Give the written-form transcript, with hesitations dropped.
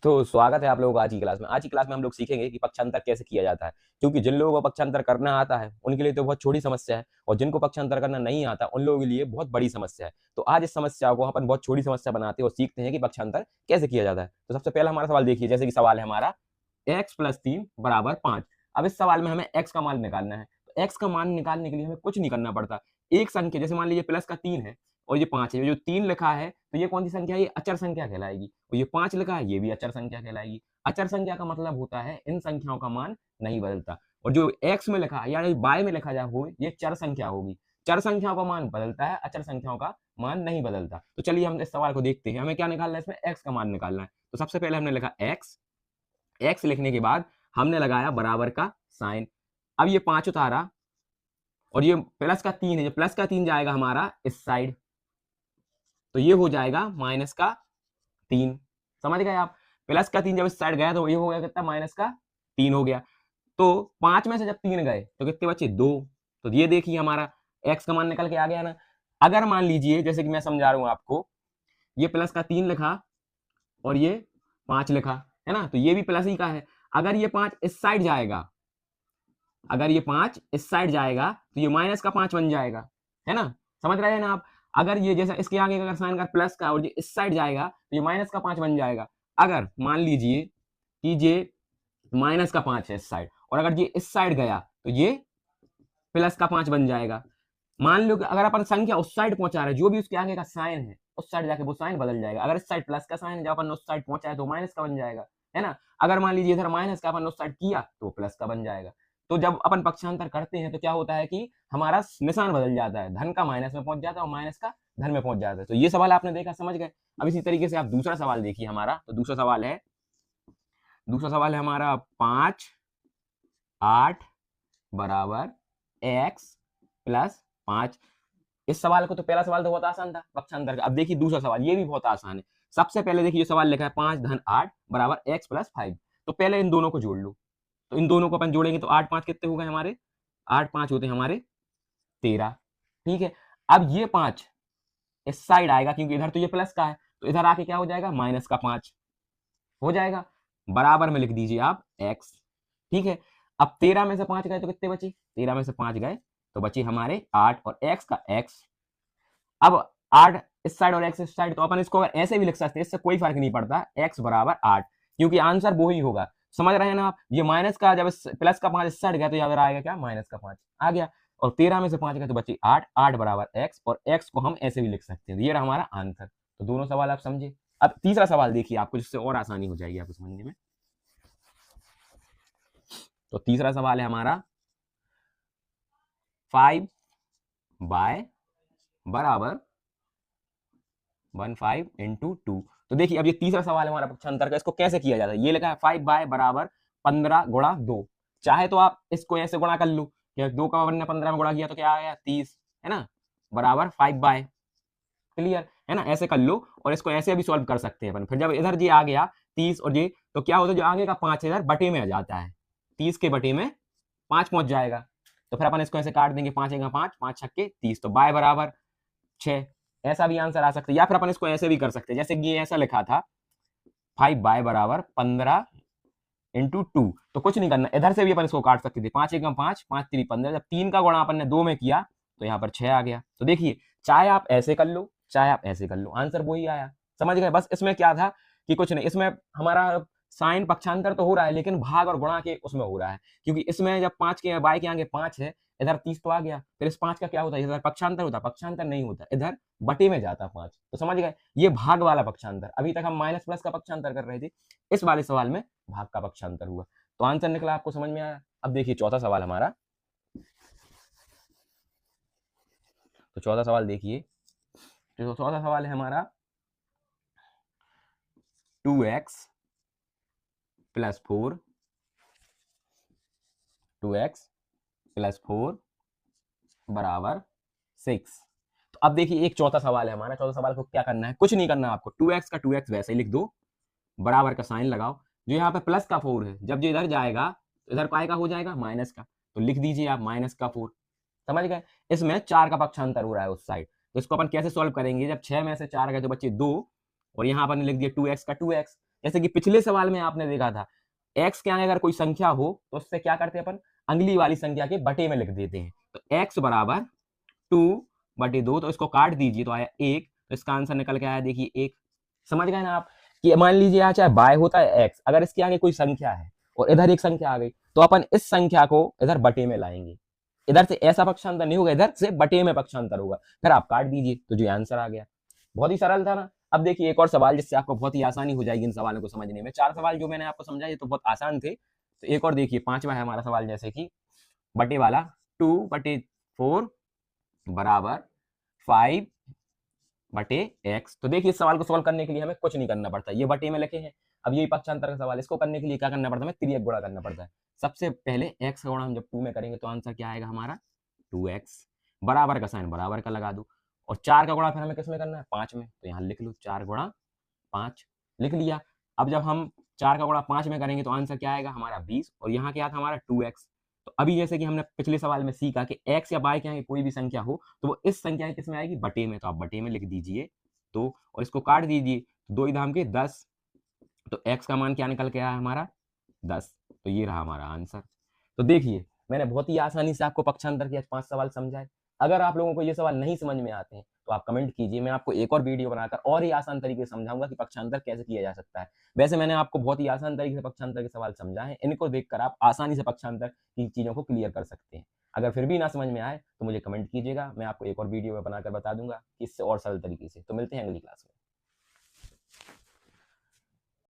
तो स्वागत है आप लोगों का आज की क्लास में। आज की क्लास में हम लोग सीखेंगे कि पक्षांतर कैसे किया जाता है, क्योंकि जिन लोगों को पक्षांतर करना आता है उनके लिए तो बहुत छोटी समस्या है, और जिनको पक्षांतर करना नहीं आता उन लोगों के लिए बहुत बड़ी समस्या है। तो आज इस समस्या को अपन बहुत छोटी समस्या बनाते हैं और सीखते हैं कि पक्षांतर कैसे किया जाता है। तो सबसे पहला हमारा सवाल देखिए, जैसे कि सवाल है हमारा x+3 = 5। अब इस सवाल में हमें x का मान निकालना है। तो x का मान निकालने के लिए हमें कुछ नहीं करना पड़ता। एक संख्या, जैसे मान लीजिए प्लस का 3 है और ये 5 है, जो 3 लिखा है तो ये कौन सी संख्या है? ये अचर संख्या कहलाएगी। और ये 5 लिखा है, ये भी अचर संख्या कहलाएगी। अचर संख्या का मतलब होता है इन संख्याओं का मान नहीं बदलता। और जो x में लिखा है या y में लिखा जाए हो, ये चर संख्या होगी। चर संख्याओं का मान बदलता है, अचर संख्याओं का मान नहीं बदलता। तो चलिए हम इस सवाल को देखते हैं। हमें क्या निकालना है? इसमें x का मान निकालना है। तो सबसे पहले हमने लिखा x लिखने के बाद हमने लगाया बराबर का साइन। अब ये 5 उतारा और ये प्लस का 3 है, जो प्लस का 3 जाएगा हमारा इस साइड, तो ये हो जाएगा माइनस का 3। समझ गए आप? प्लस का 3 जब इस साइड गया तो ये हो गया कितना? माइनस का 3 हो गया। तो 5 में से जब 3 गए तो कितने बचे? 2। तो ये देखिए हमारा x का मान निकल के आ गया ना। अगर मान लीजिए, जैसे कि मैं समझा रहा हूं आपको, ये प्लस का 3 लिखा और ये 5 लिखा, है ना, तो ये भी प्लस ही का है। अगर ये 5 इस साइड जाएगा, अगर ये 5 इस साइड जाएगा तो ये माइनस का 5 बन जाएगा, है ना? समझ रहे हैं ना आप? अगर ये जैसा इसके आगे अगर साइन का प्लस का और ये इस साइड जाएगा तो ये माइनस का 5 बन जाएगा। अगर मान लीजिए कि ये माइनस का 5 है इस साइड, और अगर ये इस साइड गया तो ये प्लस का 5 बन जाएगा। मान लो कि अगर अपन संख्या उस साइड पहुंचा रहे हैं, जो भी उसके आगे का साइन है उस साइड जाके वो साइन बदल जाएगा। अगर इस साइड प्लस का साइन है, जब अपन उस साइड पहुंचा है तो माइनस का बन जाएगा, है ना? अगर मान लीजिए इधर माइनस का अपन उस साइड किया तो प्लस का बन जाएगा। तो जब अपन पक्षांतर करते हैं तो क्या होता है कि हमारा निशान बदल जाता है, धन का माइनस में पहुंच जाता है और माइनस का धन में पहुंच जाता है। तो ये सवाल आपने देखा, समझ गए। अब इसी तरीके से आप दूसरा सवाल देखिए हमारा। तो दूसरा सवाल है हमारा 5, 8 बराबर x+5। इस सवाल को तो पहला सवाल तो बहुत आसान था पक्षांतर का। अब देखिए दूसरा सवाल, ये भी बहुत आसान है। सबसे पहले देखिए सवाल लिखा है 5 धन 8 बराबर x+5। तो पहले इन दोनों को जोड़ लो। तो इन दोनों को अपन जोड़ेंगे तो 8 5 कितने हो गए हमारे? 8 5 होते हैं हमारे 13। ठीक है। अब ये 5 इस साइड आएगा, क्योंकि इधर तो ये प्लस का है, तो इधर आके क्या हो जाएगा? माइनस का 5 हो जाएगा। बराबर में लिख दीजिए आप x। ठीक है। अब 13 में से 5 गए तो कितने बचे? 13 में से 5 गए तो बचे हमारे 8 और x का x। अब 8 इस साइड और x इस साइड, तो अपन इसको अगर ऐसे भी लिख सकते हैं, इससे कोई फर्क नहीं पड़ता, x बराबर 8, क्योंकि आंसर वो ही होगा। समझ रहे हैं ना आप? ये माइनस का जब प्लस का 5 इस साइड गया तो यहाँ पर आएगा क्या? माइनस का 5 आ गया। और 13 में से 5 गए तो बची 8, 8 बराबर x, और x को हम ऐसे भी लिख सकते हैं। ये रहा हमारा आंसर। तो दोनों सवाल आप समझे। अब तीसरा सवाल देखिए आपको, जिससे और आसानी हो जाएगी आपको समझने में। तो तीसरा सवाल है हमारा 5y बराबर 15 × 2। तो देखिए अब ये तीसरा सवाल है हमारा पक्षांतर का। इसको कैसे किया जाता है? ये लिखा है 5y बराबर 15 गुणा 2। चाहे तो आप इसको ऐसे गुणा कर लो कि 2 का 15 में गुणा किया तो क्या आ गया? 30, है ना, बराबर 5y। क्लियर है ना? ऐसे कर लो, और इसको ऐसे भी सॉल्व कर सकते हैं अपन। फिर जब इधर ये आ गया 30 और ये, तो क्या होता है? जो आगे का 5 इधर बटे में आ जाता है, 30 के बटे में 5 पहुंच जाएगा। तो फिर अपन इसको ऐसे काट देंगे, 5 × 5, 5 छक्के 30, तो y बराबर 6। ऐसा भी आंसर आ सकता है, या फिर अपन इसको ऐसे भी कर सकते हैं, जैसे कि ये ऐसा लिखा था 5y बराबर 15 × 2। तो कुछ नहीं करना, इधर से भी अपन इसको काट सकते थे, 5 × 5, 5 3 15। जब 3 का गुणा अपन ने 2 में किया तो यहाँ पर 6 आ गया। तो देखिए, चाहे आप ऐसे कर लो चाहे आप ऐसे कर लो, आंसर वही आया। समझ गए? बस इसमें क्या था कि कुछ नहीं, इसमें हमारा साइन पक्षांतर तो हो रहा है, लेकिन भाग और गुणा के उसमें हो रहा है, क्योंकि इसमें जब 5 के y के आगे 5 है, इधर 30 तो आ गया, फिर इस 5 का क्या होता है? इधर पक्षांतर होता, पक्षांतर नहीं होता, इधर बटे में जाता 5। तो समझ गए? ये भाग वाला पक्षांतर। अभी तक हम माइनस प्लस का पक्षांतर कर रहे थे, इस वाले सवाल में भाग का पक्षांतर हुआ। तो आंसर निकला, आपको समझ में आया। अब देखिए चौथा सवाल हमारा। तो चौथा सवाल देखिए, तो चौथा सवाल है हमारा 2x + 4 बराबर 6। तो अब देखिए एक चौथा सवाल है हमारा। चौथा सवाल को क्या करना है? कुछ नहीं करना आपको, 2x का 2x वैसे ही लिख दो, बराबर का साइन लगाओ। जो यहाँ पे प्लस का 4 है, जब जो इधर जाएगा तो इधर काय का हो जाएगा? माइनस का। तो लिख दीजिए आप माइनस का 4। समझ गए? इसमें 4 का पक्षांतर हो रहा है उस साइड, तो इसको अपन कैसे सॉल्व करेंगे? जब 6 में से 4 गए तो बच्चे 2, और यहाँ अपन लिख दिया 2x का 2x। जैसे कि पिछले सवाल में आपने देखा था x के आगे अगर कोई संख्या हो तो उससे क्या करते हैं अपन, अगली वाली संख्या के बटे में लिख देते हैं। तो x बराबर 2/2, तो इसको काट दीजिए तो आया 1, तो इसका आंसर निकल के आया देखिए 1। समझ गए ना आप कि मान लीजिए यहाँ चाहे y होता है x, अगर इसके आगे कोई संख्या है और इधर एक संख्या आ गई तो अपन इस संख्या को इधर बटे में लाएंगे, इधर से ऐसा पक्षांतर नहीं होगा, इधर से बटे में पक्षांतर होगा, फिर आप काट दीजिए तो जो आंसर आ गया। बहुत ही सरल था ना। अब देखिए एक और सवाल जिससे आपको बहुत ही आसानी हो जाएगी इन सवालों को समझने में। 4 सवाल जो मैंने आपको समझाए ये तो बहुत आसान थे, तो एक और देखिए 5वां है हमारा सवाल, जैसे कि बटे वाला 2/4 बराबर 5/x। तो देखिए इस सवाल को सॉल्व करने के लिए हमें कुछ नहीं करना पड़ता, ये बटे में लिखे हैं। अब यही पक्षांतर का सवाल, इसको करने के लिए क्या करना पड़ता है, हमें तिर्यक गुणा करना पड़ता है। सबसे पहले x का गुणा हम जब 2 में करेंगे तो आंसर क्या आएगा हमारा 2x, बराबर का साइन बराबर का लगा दो, और 4 का गुणा फिर हमें किस में करना है 5 में, तो यहाँ लिख लो 4 गुणा 5, लिख लिया। अब जब हम 4 का गुणा 5 में करेंगे तो आंसर क्या आएगा हमारा 20, और यहाँ क्या था हमारा 2x। तो अभी जैसे कि हमने पिछले सवाल में सीखा कि x या y के आगे कोई भी संख्या हो तो वो इस संख्या की किस में आएगी, बटे में, तो आप बटे में लिख दीजिए 2, और इसको काट दीजिए, 2 धाम के 10, तो x का मान क्या निकल के आया हमारा 10, तो ये रहा हमारा आंसर। तो देखिए मैंने बहुत ही आसानी से आपको पक्षांतर के 5 सवाल समझाए। अगर आप लोगों को ये सवाल नहीं समझ में आते हैं तो आप कमेंट कीजिए, मैं आपको एक और वीडियो बनाकर और ही आसान तरीके से समझाऊंगा कि पक्षांतर कैसे किया जा सकता है। वैसे मैंने आपको बहुत ही आसान तरीके से पक्षांतर के सवाल समझाए हैं, इनको देखकर आप आसानी से पक्षांतर की चीजों को क्लियर कर सकते हैं। अगर फिर भी ना समझ में आए तो मुझे कमेंट कीजिएगा, मैं आपको एक और वीडियो में बनाकर बता दूंगा कि इससे और सरल तरीके से। तो मिलते हैं अगली क्लास में।